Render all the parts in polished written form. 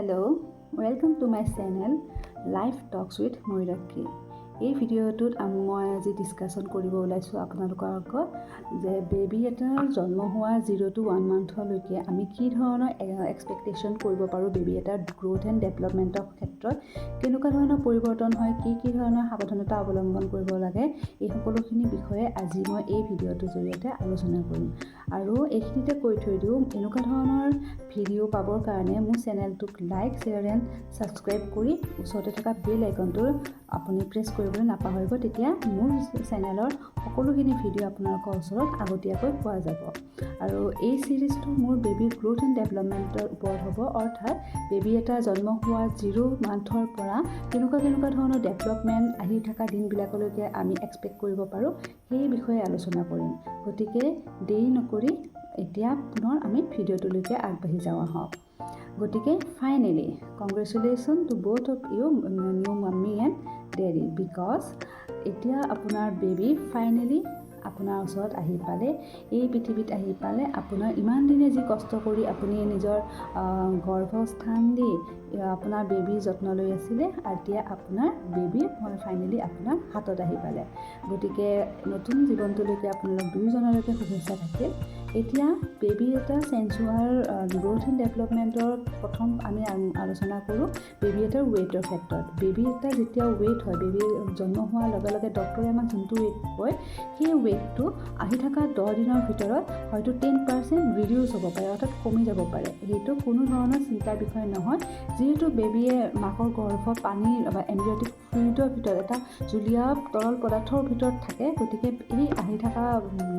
Hello, welcome to my channel Life Talks with Moirakhi. এই ভিডিঅ'টোত মই আজি ডিছকাশ্যন কৰিব ওলাইছোঁ আপোনালোকৰ আগত যে বেবী এটাৰ জন্ম হোৱা 0 to 1 মান্থলৈকে আমি কি ধৰণৰ এক্সপেক্টেশ্যন কৰিব পাৰোঁ বেবী এটাৰ গ্ৰোথ এণ্ড ডেভেলপমেণ্টৰ ক্ষেত্ৰত কেনেকুৱা ধৰণৰ পৰিৱৰ্তন হয় কি ধৰণৰ সাৱধানতা অৱলম্বন কৰিব লাগে এই সকলোখিনি বিষয়ে আজি মই এই ভিডিঅ'টোৰ জৰিয়তে আলোচনা কৰিম আৰু এইখিনিতে কৈ থৈ দিওঁ এনেকুৱা ধৰণৰ ভিডিঅ' পাবৰ কাৰণে মোৰ চেনেলটোক লাইক শ্বেয়াৰ এণ্ড ছাবস্ক্ৰাইব কৰি ওচৰতে থকা বেল আইকনটো আপুনি প্ৰেছ কৰিবলৈ নাপাহৰিব তেতিয়া মোৰ চেনেলৰ সকলোখিনি ভিডিঅ' আপোনালোকৰ ওচৰত আগতীয়াকৈ পোৱা যাব আৰু এই চিৰিজটো মোৰ বেবী গ্ৰোথ এণ্ড ডেভেলপমেণ্টৰ ওপৰত হ'ব অৰ্থাৎ বেবী এটা জন্ম হোৱা 0 মান্থৰ পৰা কেনেকুৱা ধৰণৰ ডেভেলপমেণ্ট আহি থকা দিনবিলাকলৈকে আমি এক্সপেক্ট কৰিব পাৰোঁ সেই বিষয়ে আলোচনা কৰিম গতিকে দেৰি নকৰি এতিয়া পুনৰ আমি ভিডিঅ'টোলৈকে আগবাঢ়ি যাওঁ আহক গতিকে finally congratulations to both of you new mummy and daddy because এতিয়া আপোনাৰ বেবী ফাইনেলি আপোনাৰ ওচৰত আহি পালে এই পৃথিৱীত আহি পালে আপোনাৰ ইমান দিনে যি কষ্ট কৰি আপুনি নিজৰ গৰ্ভস্থান দি আপোনাৰ বেবীৰ যত্ন লৈ আছিলে এতিয়া আপোনাৰ বেবী ফাইনেলি আপোনাৰ হাতত আহি পালে গতিকে নতুন জীৱনটোলৈকে আপোনালোক দুয়োজনলৈকে শুভেচ্ছা থাকিল এতিয়া বেবী এটা চেঞ্চুৱাৰ গ্ৰোথ এণ্ড ডেভেলপমেণ্টৰ প্ৰথম আমি আলোচনা কৰোঁ বেবী এটাৰ ৱেইটৰ ক্ষেত্ৰত বেবী এটা যেতিয়া ৱেইট হয় বেবী জন্ম হোৱাৰ লগে লগে ডক্টৰে আমাক যোনটো ৱেইট কয় সেই ৱেইটটো আহি থকা 10 দিনৰ ভিতৰত হয়তো 10% ৰিডিউচ হ'ব পাৰে অৰ্থাৎ কমি যাব পাৰে সেইটো কোনো ধৰণৰ চিন্তাৰ বিষয় নহয় যিহেতু বেবীয়ে মাকৰ গৰ্ভত পানীৰ বা এমব্ৰিয়টিক ফ্লুইডৰ ভিতৰত এটা জুলীয়া তৰল পদাৰ্থৰ ভিতৰত থাকে গতিকে এই আহি থকা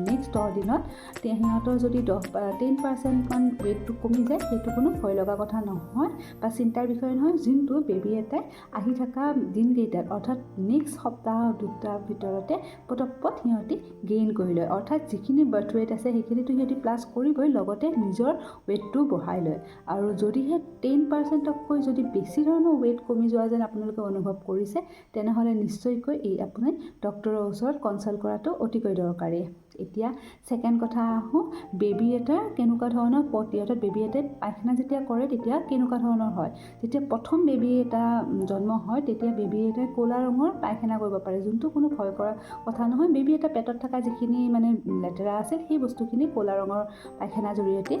নেক্সট 10 দিনত সিহঁতৰ যদি 10% মান ৱেইটটো কমি যায় সেইটো কোনো ভয় লগা কথা নহয় বা চিন্তাৰ বিষয় নহয় যোনটো বেবী এটাই আহি থকা দিনকেইটাত অৰ্থাৎ নেক্সট সপ্তাহ দুটাৰ ভিতৰতে পটপট সিহঁতি গেইন কৰি লয় অৰ্থাৎ যিখিনি বাৰ্থ ৱেইট আছে সেইখিনিতো সিহঁতি প্লাছ কৰিবই লগতে নিজৰ ৱেইটটো বঢ়াই লয় আৰু যদিহে 10%তকৈ যদি বেছি ধৰণৰ ৱেইট কমি যোৱা যেন আপোনালোকে অনুভৱ কৰিছে তেনেহ'লে নিশ্চয়কৈ এই আপুনি ডক্টৰৰ ওচৰত কনচাল্ট কৰাটো অতিকৈ দৰকাৰী এতিয়া ছেকেণ্ড কথা আহোঁ বেবী এটাৰ কেনেকুৱা ধৰণৰ পটি অৰ্থাৎ বেবী এটাই পায়খানা যেতিয়া কৰে তেতিয়া কেনেকুৱা ধৰণৰ হয় যেতিয়া প্ৰথম বেবী এটা জন্ম হয় তেতিয়া বেবী এটাই ক'লা ৰঙৰ পায়খানা কৰিব পাৰে যোনটো কোনো ভয় কৰা কথা নহয় বেবী এটা পেটত থকা যিখিনি মানে লেতেৰা আছে সেই বস্তুখিনি ক'লা ৰঙৰ পায়খানাৰ জৰিয়তে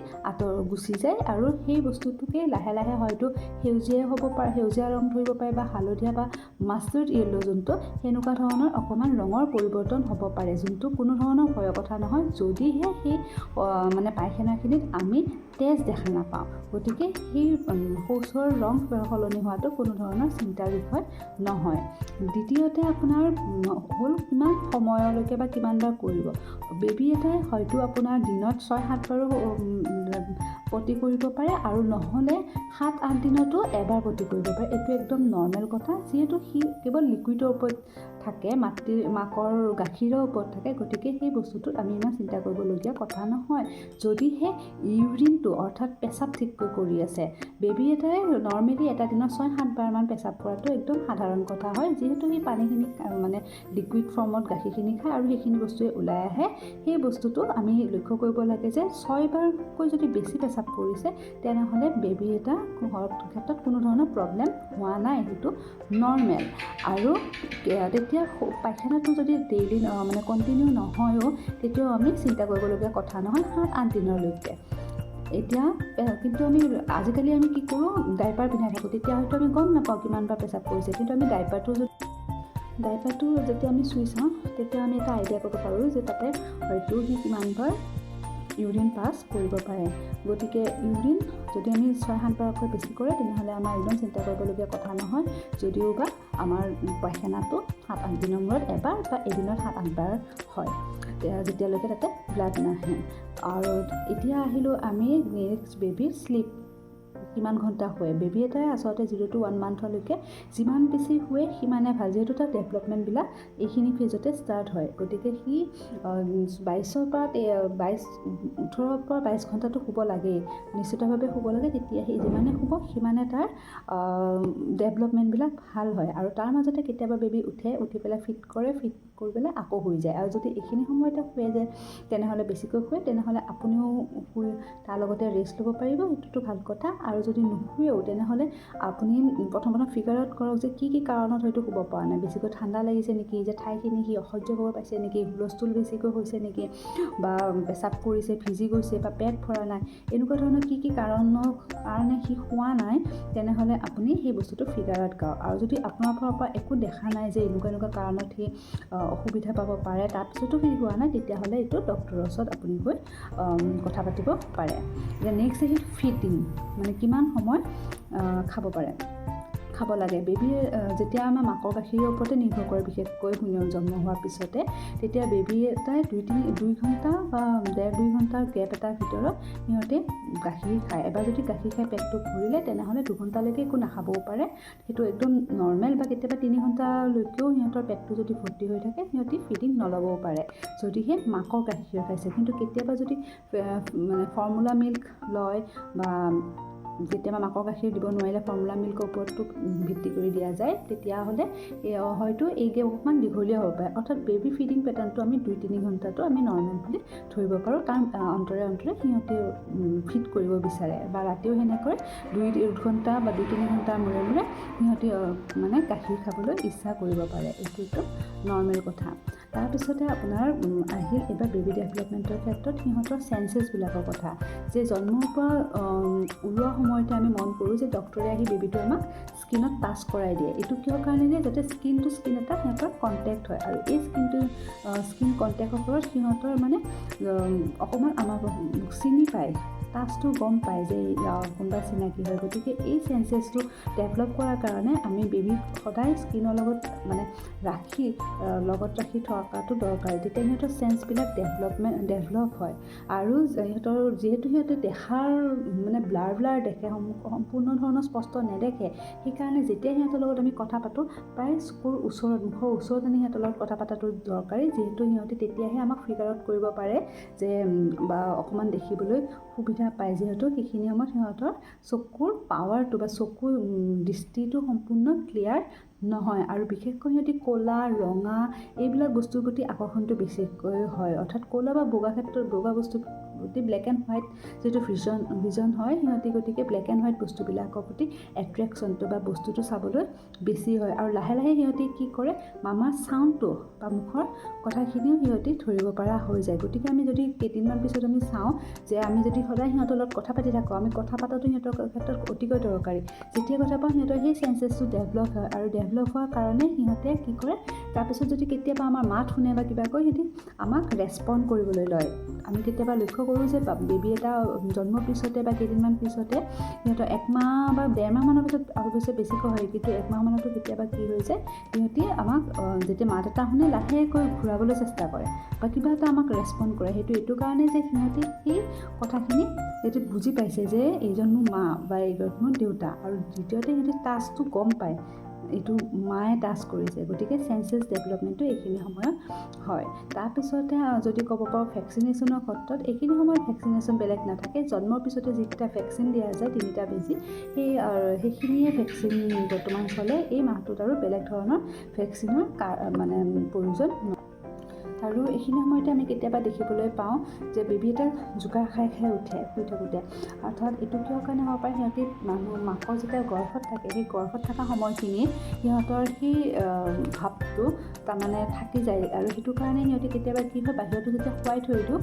গুচি যায় আৰু সেই বস্তুটোকে লাহে লাহে হয়তো সেউজীয়া হ'ব পাৰে সেউজীয়া ৰং ধৰিব পাৰে বা হালধীয়া বা মাষ্টাৰ্ড য়েল্লো যোনটো সেনেকুৱা ধৰণৰ অকণমান ৰঙৰ পৰিৱৰ্তন হ'ব পাৰে যোনটো কোনো ধৰণৰ ভয়ৰ কথা নহয় যদিহে সেই মানে পায়খানাখিনিত আমি তেজ দেখা নাপাওঁ গতিকে সেই শৌচৰ ৰং সলনি হোৱাটো কোনো ধৰণৰ চিন্তাৰ বিষয় নহয় দ্বিতীয়তে আপোনাৰ হ'ল কিমান সময়লৈকে বা কিমানবাৰ কৰিব বেবী এটাই হয়তো আপোনাৰ দিনত 6-7 বাৰো পটি কৰিব পাৰে আৰু নহ'লে 7-8 দিনতো এবাৰ পটি কৰিব পাৰে এইটো একদম নৰ্মেল কথা যিহেতু সি কেৱল লিকুইডৰ ওপৰত থাকে মাকৰ গাখীৰৰ ওপৰত থাকে গতিকে সেই বস্তুটোত আমি ইমান চিন্তা কৰিবলগীয়া কথা নহয় যদিহে ইউৰিনটো অৰ্থাৎ পেচাব ঠিককৈ কৰি আছে বেবী এটাই নৰ্মেলি এটা দিনত 6-7 বাৰমান পেচাব কৰাটো একদম সাধাৰণ কথা হয় যিহেতু সেই পানীখিনি মানে লিকুইড ফৰ্মত গাখীৰখিনি খায় আৰু সেইখিনি বস্তুৱে ওলাই আহে সেই বস্তুটো আমি লক্ষ্য কৰিব লাগে যে 6 বাৰকৈ যদি বেছি পেচাব কৰিছে তেনেহ'লে বেবী এটা ক্ষেত্ৰত কোনো ধৰণৰ প্ৰব্লেম হোৱা নাই সেইটো নৰ্মেল আৰু তেতিয়া পায়খানাটো যদি ডেইলি মানে কণ্টিনিউ নহয়ও তেতিয়াও আমি চিন্তা কৰিবলগীয়া কথা নহয় 7-8 দিনলৈকে এতিয়া কিন্তু আমি আজিকালি আমি কি কৰোঁ ডাইপাৰ পিন্ধাই থাকোঁ তেতিয়া হয়তো আমি গম নাপাওঁ কিমানবাৰ পেচাব কৰিছে কিন্তু আমি ডাইপাৰটো যেতিয়া আমি চুই চাওঁ তেতিয়া আমি এটা আইডিয়া কৰিব পাৰোঁ যে তাতে হয়তো সি কিমানবাৰ ইউৰিন পাছ কৰিব পাৰে গতিকে ইউৰিন যদি আমি 6-7 বাৰতকৈ বেছি কৰে তেনেহ'লে আমাৰ একদম চিন্তা কৰিবলগীয়া কথা নহয় যদিও বা আমাৰ পায়খানাটো 7-8 দিনৰ মূৰত এবাৰ বা এদিনত 7-8 বাৰ হয় যেতিয়ালৈকে তাতে ব্লাড নাহে আৰু এতিয়া আহিলোঁ আমি নেক্সট বেবীৰ শ্লিপ কিমান ঘণ্টা শুৱে বেবী এটাই আচলতে 0 to 1 মান্থলৈকে যিমান বেছি শুৱে সিমানে ভাল যিহেতু তাৰ ডেভেলপমেণ্টবিলাক এইখিনি ফেজতে ষ্টাৰ্ট হয় গতিকে সি 18-ৰ পৰা 22 ঘণ্টাটো শুব লাগেই নিশ্চিতভাৱে শুব লাগে তেতিয়া সি যিমানে শুব সিমানে তাৰ ডেভেলপমেণ্টবিলাক ভাল হয় আৰু তাৰ মাজতে কেতিয়াবা বেবী উঠি পেলাই ফিট কৰি পেলাই আকৌ শুই যায় আৰু যদি এইখিনি সময়তে শুৱে যে তেনেহ'লে বেছিকৈ শুৱে তেনেহ'লে আপুনিও শুই তাৰ লগতে ৰেষ্ট ল'ব পাৰিব এইটোতো ভাল কথা আৰু যদি নুশুৱেও তেনেহ'লে আপুনি প্ৰথম ফিগাৰ আউট কৰক যে কি কাৰণত হয়তো শুব পৰা নাই। বেছিকৈ ঠাণ্ডা লাগিছে নেকি, যে ঠাইখিনি সি অসহ্য কৰিব পাইছে নেকি, হুলস্থুল বেছিকৈ হৈছে নেকি, বা পেচাব কৰিছে, ভিজি গৈছে, বা পেট ভৰা নাই, এনেকুৱা ধৰণৰ কি কাৰণৰ কাৰণে সি শুৱা নাই, তেনেহ'লে আপুনি সেই বস্তুটো ফিগাৰ আউট কৰক। আৰু যদি আপোনাৰ ফালৰ পৰা একো দেখা নাই যে এনেকুৱা কাৰণত সি অসুবিধা পাব পাৰে, তাৰপিছতো সি হোৱা নাই, তেতিয়াহ'লে এইটো ডক্টৰৰ ওচৰত আপুনি গৈ কথা পাতিব পাৰে। যে নেক্সট আহিল ফিডিং, মানে কিমান সময় খাব লাগে। বেবীয়ে যেতিয়া আমাৰ মাকৰ গাখীৰৰ ওপৰতে নিৰ্ভৰ কৰে, বিশেষকৈ জন্ম হোৱাৰ পিছতে, তেতিয়া বেবী এটাই 2 ঘণ্টা বা 1.5-2 ঘণ্টাৰ গেপ এটাৰ ভিতৰত সিহঁতে গাখীৰ খায়। এবাৰ যদি গাখীৰ খাই পেটটো ভৰিলে তেনেহ'লে 2 ঘণ্টালৈকে একো নাখাবও পাৰে, সেইটো একদম নৰ্মেল। বা কেতিয়াবা 3 ঘণ্টালৈকেও সিহঁতৰ পেটটো যদি ভৰ্তি হৈ থাকে সিহঁতি ফিডিং নল'বও পাৰে, যদিহে মাকৰ গাখীৰ খাইছে। কিন্তু কেতিয়াবা যদি মানে ফৰ্মুলা মিল্ক লয়, বা কেতিয়াবা মাকৰ গাখীৰ দিব নোৱাৰিলে ফৰ্মুলা মিল্কৰ ওপৰতো ভিত্তি কৰি দিয়া যায়, তেতিয়াহ'লে হয়তো এই গেপ অকণমান দীঘলীয়া হ'ব পাৰে। অৰ্থাৎ বেবী ফিডিং পেটাৰ্ণটো আমি 2-3 ঘণ্টাটো আমি নৰ্মেল বুলি ধৰিব পাৰোঁ, কাৰণ অন্তৰে সিহঁতে ফিড কৰিব বিচাৰে। বা ৰাতিও সেনেকৈ 2 ঘণ্টা বা 2-3 ঘণ্টাৰ মূৰে সিহঁতে মানে গাখীৰ খাবলৈ ইচ্ছা কৰিব পাৰে, এইটো নৰ্মেল কথা। তাৰপিছতে আপোনাৰ আহিল এইবাৰ বেবী ডেভেলপমেণ্টৰ ক্ষেত্ৰত সিহঁতৰ চেঞ্চেছবিলাকৰ কথা। যে জন্মৰ পৰা ওলোৱা সময়তে আমি মন কৰোঁ যে ডক্টৰে আহি বেবীটো আমাক স্কিনত টাচ কৰাই দিয়ে। এইটো কিহৰ কাৰণে দিয়ে? যাতে স্কিন টু স্কিন এটা সিহঁতৰ কণ্টেক্ট হয়, আৰু এই স্কিন কণ্টেক্টৰ ফলত সিহঁতৰ মানে অকণমান আমাক চিনি পায়, টাচটো গম পায় যে কোনোবা চিনাকি হয়। গতিকে এই চেঞ্চেছটো ডেভেলপ কৰাৰ কাৰণে আমি বেবীক সদায় স্কিনৰ লগত মানে লগত ৰাখি থকাটো দৰকাৰ। তেতিয়া সিহঁতৰ চেঞ্চবিলাক ডেভেলপ হয়। আৰু যিহেতু সিহঁতে দেখাৰ মানে ব্লাৰ দেখে, সম্পূৰ্ণ ধৰণৰ স্পষ্ট নেদেখে, সেইকাৰণে যেতিয়া সিহঁতৰ লগত আমি কথা পাতোঁ, প্ৰায় চকুৰ ওচৰত, মুখৰ ওচৰত আমি সিহঁতৰ লগত কথা পতাটো দৰকাৰী। যিহেতু সিহঁতে তেতিয়াহে আমাক ফিগাৰ আউট কৰিব পাৰে যে, বা অকণমান দেখিবলৈ সুবিধা পায়, যিহেতু সেইখিনি সময়ত সিহঁতৰ চকুৰ পাৱাৰটো বা চকুৰ দৃষ্টিটো সম্পূৰ্ণ ক্লিয়াৰ নহয়। আৰু বিশেষকৈ সিহঁতি ক'লা, ৰঙা এইবিলাক বস্তুৰ প্ৰতি আকৰ্ষণটো বেছিকৈ হয়। অৰ্থাৎ ক'লা বা বগা বস্তু প্ৰতি ব্লেক এণ্ড হোৱাইট যিটো ভিজন হয় সিহঁতি, গতিকে ব্লেক এণ্ড হোৱাইট বস্তুবিলাকৰ প্ৰতি এট্ৰেকশ্যনটো বা বস্তুটো চাবলৈ বেছি হয়। আৰু লাহে সিহঁতি কি কৰে, মামাৰ চাউণ্ডটো বা মুখৰ কথাখিনিও সিহঁতি ধৰিব পৰা হৈ যায়। গতিকে আমি যদি কেইদিনমান পিছত আমি চাওঁ যে আমি যদি সদায় সিহঁতৰ লগত কথা পাতি থাকোঁ, আমি কথা পতাটো সিহঁতৰ ক্ষেত্ৰত অতিকৈ দৰকাৰী। যেতিয়া কথা পাওঁ সিহঁতৰ সেই চেঞ্চেছটো ডেভেলপ হয়, আৰু ডেভেলপ হোৱাৰ কাৰণে সিহঁতে কি কৰে, তাৰপিছত যদি কেতিয়াবা আমাৰ মাত শুনে বা কিবা কয়, সিহঁতি আমাক ৰেচপণ্ড কৰিবলৈ লয়। আমি কেতিয়াবা লক্ষ্য কৰোঁ যে বেবী এটা জন্মৰ পিছতে বা কেইদিনমান পিছতে সিহঁতৰ 1 মাহ বা 1.5 মাহমানৰ পিছত অৱশ্যে বেছিকৈ হয়, কিন্তু 1 মাহমানতো কেতিয়াবা কি হৈ যায়, সিহঁতি আমাক যেতিয়া মাত এটা শুনে লাহেকৈ ঘূৰাবলৈ চেষ্টা কৰে বা কিবা এটা আমাক ৰেচপণ্ড কৰে। এইটো কাৰণে যে সিহঁতি সেই কথাখিনি সিহঁতি বুজি পাইছে যে এইজন মোৰ মা বা এইজন মোৰ দেউতা। আৰু দ্বিতীয়তে সিহঁতি টাচটো গম পায়, এইটো মায়ে টাচ কৰিছে। গতিকে চেঞ্চেছ ডেভেলপমেণ্টটো এইখিনি সময়ত হয়। তাৰপিছতে যদি ক'ব পাৰোঁ ভেকচিনেশ্যনৰ ক্ষেত্ৰত, এইখিনি সময়ত ভেকচিনেশ্যন বেলেগ নাথাকে। জন্মৰ পিছতে যিকেইটা ভেকচিন দিয়া যায় 3টা বেজি, সেইখিনিয়ে ভেকচিন বৰ্তমান চলে। এই মাহটোত আৰু বেলেগ ধৰণৰ ভেকচিনৰ মানে প্ৰয়োজন নহয়। আৰু এইখিনি সময়তে আমি কেতিয়াবা দেখিবলৈ পাওঁ যে বেবী এটা জোকাৰ খাই উঠে শুই থাকোঁতে। অৰ্থাৎ এইটো কিহৰ কাৰণে হ'ব পাৰে, সিহঁতি মাকৰ যেতিয়া গৰ্ভত থাকে, সেই গৰ্ভত থকা সময়খিনিত সিহঁতৰ সেই ভাৱটো তাৰমানে থাকি যায়। আৰু সেইটো কাৰণে সিহঁতি কেতিয়াবা কি হয়, বাহিৰতো যেতিয়া শুৱাই থৈ দিওঁ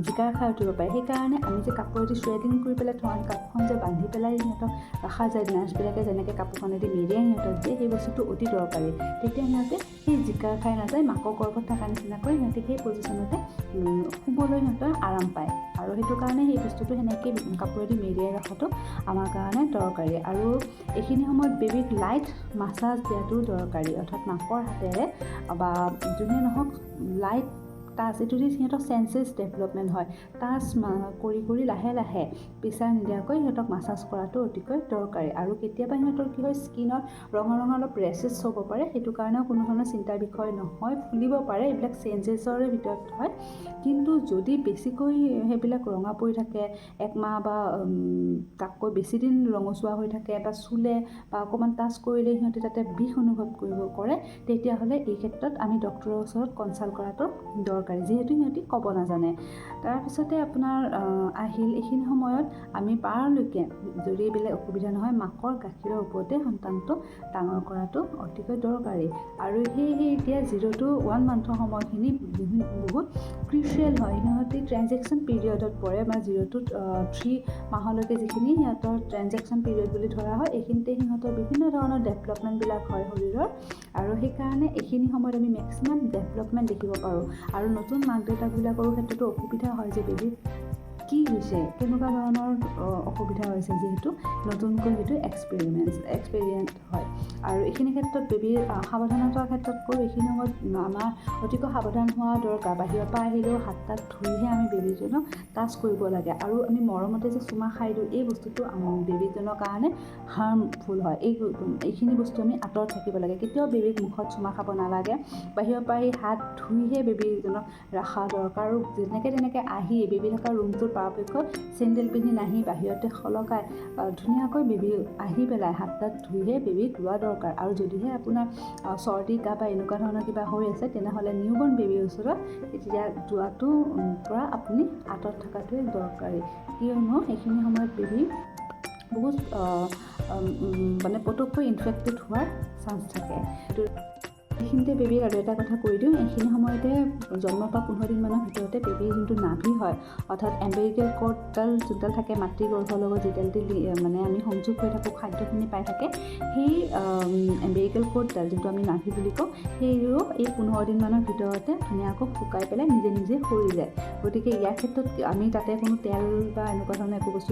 জোকাৰ খাই উঠিব পাৰে। সেইকাৰণে আমি যে কাপোৰেদি শ্বেডিং কৰি পেলাই থওঁ, কাপোৰখন যে বান্ধি পেলাই সিহঁতক ৰখা যায়, নাৰ্ছবিলাকে যেনেকৈ কাপোৰখনেদি মেৰিয়াই সিহঁতক দিয়ে, সেই বস্তুটো অতি দৰকাৰী। তেতিয়া সিহঁতে সেই জোকাৰ খাই নাযায়, মাকৰ গৰ্ভত থকা নিচিনাকৈ সিহঁতে সেই পজিশ্যনতে শুবলৈ সিহঁতৰ আৰাম পায়। আৰু সেইটো কাৰণে সেই বস্তুটো সেনেকৈ কাপোৰেদি মেৰিয়াই ৰখাটো আমাৰ কাৰণে দৰকাৰী। আৰু এইখিনি সময়ত বেবীক লাইট মাছাজ দিয়াটো দৰকাৰী। অৰ্থাৎ মাকৰ হাতেৰে বা যোনে নহওক লাইট টাচ, এইটো দি সিহঁতৰ চেঞ্চেছ ডেভেলপমেণ্ট হয়। টাচ কৰি লাহে প্ৰেছাৰ নিদিয়াকৈ সিহঁতক মাছাজ কৰাটো অতিকৈ দৰকাৰী। আৰু কেতিয়াবা সিহঁতৰ কি হয়, স্কিনত ৰঙা অলপ ৰেচেছ হ'ব পাৰে, সেইটো কাৰণেও কোনো ধৰণৰ চিন্তাৰ বিষয় নহয়, ফুলিব পাৰে, এইবিলাক চেঞ্চেছৰে ভিতৰত হয়। কিন্তু যদি বেছিকৈ সেইবিলাক ৰঙা পৰি থাকে, 1 মাহ বা তাতকৈ বেছি দিন ৰঙচুৱা হৈ থাকে, বা চুলে বা অকণমান টাচ কৰিলে সিহঁতে তাতে বিষ অনুভৱ কৰে, তেতিয়াহ'লে এই ক্ষেত্ৰত আমি ডক্টৰৰ ওচৰত কনচাল্ট কৰাটো দৰকাৰ। দৰকাৰী, যিহেতু সিহঁতি ক'ব নাজানে। তাৰপিছতে আপোনাৰ আহিল এইখিনি সময়ত আমি পাৰালৈকে যদি এইবিলাক অসুবিধা নহয় মাকৰ গাখীৰৰ ওপৰতে সন্তানটো ডাঙৰ কৰাটো অতিকৈ দৰকাৰী। আৰু সেয়েহে এতিয়া 0 to 1 মান্থৰ সময়খিনি বহুত ক্ৰুচিয়েল হয়। সিহঁতি ট্ৰেনজেকশ্যন পিৰিয়ডত পৰে বা 0 to 3 মাহলৈকে যিখিনি সিহঁতৰ ট্ৰেনজেকশ্যন পিৰিয়ড বুলি ধৰা হয়, এইখিনিতে সিহঁতৰ বিভিন্ন ধৰণৰ ডেভেলপমেণ্টবিলাক হয় শৰীৰৰ। আৰু সেইকাৰণে এইখিনি সময়ত আমি মেক্সিমাম ডেভেলপমেণ্ট দেখিব পাৰোঁ। আৰু নতুন মাক দেউতাকবিলাকৰো ক্ষেত্ৰতো অসুবিধা হয় যে বেবী কি হৈছে, কেনেকুৱা ধৰণৰ অসুবিধা হৈছে, যিহেতু নতুনকৈ সেইটো এক্সপেৰিয়েঞ্চ হয়। আৰু এইখিনি ক্ষেত্ৰত বেবীৰ সাৱধানতাৰ ক্ষেত্ৰতকৈ এইখিনি সময়ত আমাৰ অতিকৈ সাৱধান হোৱা দৰকাৰ। বাহিৰৰ পৰা আহিলেও হাত তাত ধুইহে আমি বেবীজনক টাচ কৰিব লাগে। আৰু আমি মৰমতে যে চুমা খাই দিওঁ, এই বস্তুটো বেবীজনৰ কাৰণে হাৰ্মফুল হয়। এইখিনি বস্তু আমি আঁতৰত থাকিব লাগে। কেতিয়াও বেবীক মুখত চুমা খাব নালাগে। বাহিৰৰ পৰা আহি হাত ধুইহে বেবীজনক ৰখা দৰকাৰ। আৰু যেনেকৈ তেনেকৈ আহি বেবী থকা ৰুমটোৰ পৰাপক্ষত চেণ্ডেল পিন্ধি নাহি বাহিৰতে সলকাই ধুনীয়াকৈ বেবী আহি পেলাই হাত তাত ধুইহে বেবীক লোৱা দৰকাৰ। আৰু যদিহে আপোনাৰ চৰ্দি কাহ বা এনেকুৱা ধৰণৰ কিবা হৈ আছে, তেনেহ'লে নিউবৰ্ণ বেবীৰ ওচৰত এতিয়া যোৱাটো পৰা আপুনি আঁতৰত থকাটোৱে দৰকাৰী। কিয়নো এইখিনি সময়ত বেবী বহুত মানে পটককৈ ইনফেক্টেড হোৱাৰ চান্স থাকে। এইখিনিতে বেবীক আৰু এটা কথা কৈ দিওঁ, এইখিনি সময়তে জন্মৰ পৰা 15 দিনমানৰ ভিতৰতে বেবীৰ যোনটো নাভি হয়, অৰ্থাৎ এম্বেৰিকেল কৰ্ডডাল যোনডাল থাকে মাতৃ গৰ্ভৰ লগত যিডাল মানে আমি সংযোগ হৈ থাকোঁ, খাদ্যখিনি পাই থাকে, সেই এম্বেৰিকেল কৰ্ডডাল যোনটো আমি নাভি বুলি কওঁ, সেইও এই 15 দিনমানৰ ভিতৰতে ধুনীয়াকৈ শুকাই পেলাই নিজে নিজে সৰি যায়। গতিকে ইয়াৰ ক্ষেত্ৰত আমি তাতে কোনো তেল বা এনেকুৱা ধৰণৰ একো বস্তু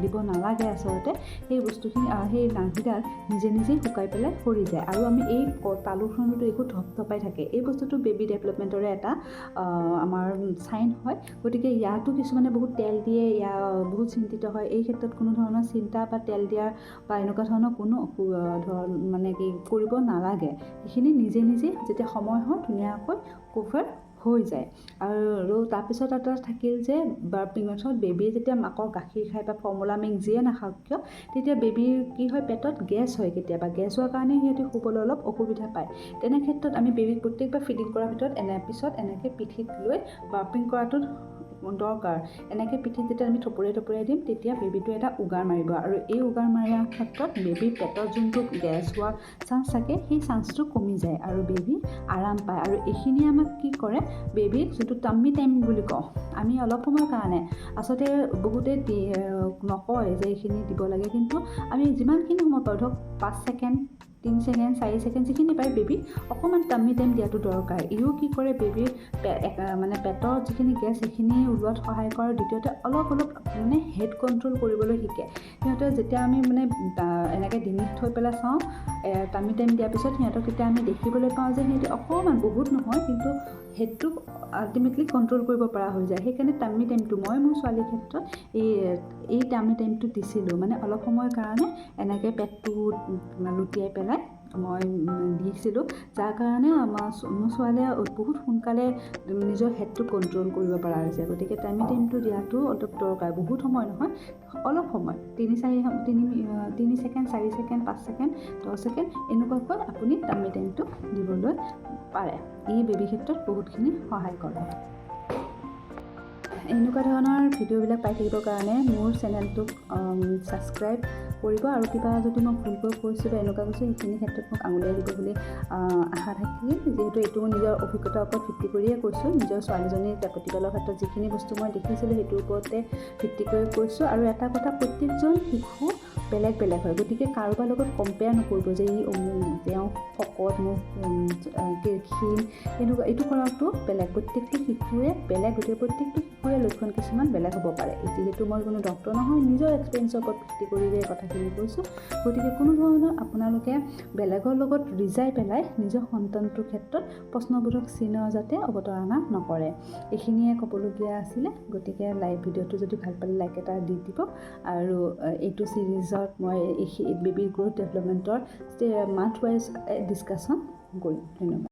দিব নালাগে। আচলতে সেই বস্তুখিনি সেই নাভিডাল নিজে নিজেই শুকাই পেলাই সৰি যায়। আৰু আমি এই তালুখনতো একো ধপধপাই থাকে, এই বস্তুটো বেবী ডেভেলপমেণ্টৰে এটা আমাৰ চাইন হয়। গতিকে ইয়াতো কিছুমানে বহুত তেল দিয়ে, বহুত চিন্তিত হয়। এই ক্ষেত্ৰত কোনো ধৰণৰ চিন্তা বা তেল দিয়াৰ বা এনেকুৱা ধৰণৰ কোনো মানে কি কৰিব নালাগে। সেইখিনি নিজে নিজে যেতিয়া সময় হয় ধুনীয়াকৈ কভাৰ হৈ যায়। আৰু তাৰপিছত এটা থাকিল যে বাৰ্পিং মেথড, বেবীয়ে যেতিয়া মাকৰ গাখীৰ খায় বা ফৰ্মুলা মিল্ক যিয়ে নাখাওক কিয়, তেতিয়া বেবীৰ কি হয়, পেটত গেছ হয়। কেতিয়াবা গেছ হোৱাৰ কাৰণে সিহঁতি শুবলৈ অলপ অসুবিধা পায়। তেনে ক্ষেত্ৰত আমি বেবীক প্ৰত্যেকবাৰ ফিডিং কৰাৰ ভিতৰত এনেকৈ পিঠিত লৈ বাৰ্পিং কৰাটো দৰকাৰ। এনেকৈ পিঠিত যেতিয়া আমি থপৰিয়াই দিম, তেতিয়া বেবীটোৱে এটা উগাৰ মাৰিব। আৰু এই উগাৰ মাৰাৰ ক্ষেত্ৰত বেবীৰ পেটত যোনটো গেছ হোৱাৰ চান্স থাকে, সেই চান্সটো কমি যায় আৰু বেবী আৰাম পায়। আৰু এইখিনিয়ে আমাক কি কৰে, বেবীক যোনটো টাম্মি টাইম বুলি কওঁ, আমি অলপ সময়ৰ কাৰণে আচলতে বহুতে নকয় যে এইখিনি দিব লাগে, কিন্তু আমি যিমানখিনি সময় পাওঁ, ধৰক 5 ছেকেণ্ড 3 ছেকেণ্ড 4 ছেকেণ্ড যিখিনি পায় বেবীক অকণমান টাম্মি টাইম দিয়াটো দৰকাৰ। ইও কি কৰে, বেবীৰ মানে পেটৰ যিখিনি গেছ সেইখিনি ওলোৱাত সহায় কৰে। আৰু দ্বিতীয়তে অলপ মানে হেড কণ্ট্ৰল কৰিবলৈ শিকে। সিহঁতে যেতিয়া আমি মানে এনেকৈ ডিঙিত থৈ পেলাই চাওঁ টাম্মি টাইম দিয়াৰ পিছত, সিহঁতক তেতিয়া আমি দেখিবলৈ পাওঁ যে সিহঁতে অকণমান, বহুত নহয় কিন্তু হেডটো আল্টিমেটলি কণ্ট্ৰল কৰিব পৰা হৈ যায়। সেইকাৰণে টাম্মি টাইমটো মই মোৰ ছোৱালীৰ ক্ষেত্ৰত এই টাম্মি টাইমটো দিছিলোঁ। মানে অলপ সময়ৰ কাৰণে এনেকৈ পেটটো লুটিয়াই পেলাই মই দিছিলোঁ, যাৰ কাৰণে মোৰ ছোৱালীয়ে বহুত সোনকালে নিজৰ হেডটো কণ্ট্ৰল কৰিব পৰা হৈছে। গতিকে টাম্মি টাইমটো দিয়াটো অলপ দৰকাৰ। বহুত সময় নহয়, অলপ সময় 3 ছেকেণ্ড 4 ছেকেণ্ড 5 ছেকেণ্ড 10 ছেকেণ্ড এনেকুৱাকৈ আপুনি টাম্মি টাইমটো দিবলৈ পাৰে। এই বেবীৰ ক্ষেত্ৰত বহুতখিনি সহায় কৰে। এনেকুৱা ধৰণৰ ভিডিঅ'বিলাক পাই থাকিবৰ কাৰণে মোৰ চেনেলটোক ছাবস্ক্ৰাইব কৰিব। আৰু কিবা যদি মই ভুলকৈ কৈছোঁ বা এনেকুৱা কৈছোঁ, সেইখিনি ক্ষেত্ৰত মোক আঙুলিয়াই দিব বুলি আশা থাকিল। যিহেতু এইটো নিজৰ অভিজ্ঞতাৰ ওপৰত ভিত্তি কৰিয়ে কৈছোঁ। নিজৰ ছোৱালীজনীৰ প্ৰতিপালৰ ক্ষেত্ৰত যিখিনি বস্তু মই দেখিছিলোঁ সেইটোৰ ওপৰতে ভিত্তি কৰি কৈছোঁ। আৰু এটা কথা, প্ৰত্যেকজন শিশু বেলেগ বেলেগ হয়। গতিকে কাৰোবাৰ লগত কম্পেয়াৰ নকৰিব যে তেওঁ শকত, মোক ক্ষীণ, এনেকুৱা। এইটো কৰাটো বেলেগ। প্ৰত্যেকটো শিশুৱে বেলেগ। গতিকে প্ৰত্যেকটো শিশুৰে লক্ষণ কিছুমান বেলেগ হ'ব পাৰে। যিহেতু মই কোনো ডক্তৰ নহয়, নিজৰ এক্সপিৰিয়েঞ্চৰ ওপৰত ভিত্তি কৰিয়ে কথাখিনি কৈছোঁ। গতিকে কোনো ধৰণৰ আপোনালোকে বেলেগৰ লগত ৰিজাই পেলাই নিজৰ সন্তানটোৰ ক্ষেত্ৰত প্ৰশ্নবোধক চিহ্ন যাতে অৱতাৰণা নকৰে। এইখিনিয়ে ক'বলগীয়া আছিলে। গতিকে ভিডিঅ'টো যদি ভাল পালে লাইক এটা দি দিব। আৰু এইটো ছিৰিজত মই বেবী গ্ৰ'থ ডেভেলপমেণ্টৰ মান্থ ৱাইজ ডিছকাশ্যন কৰিম। ধন্যবাদ।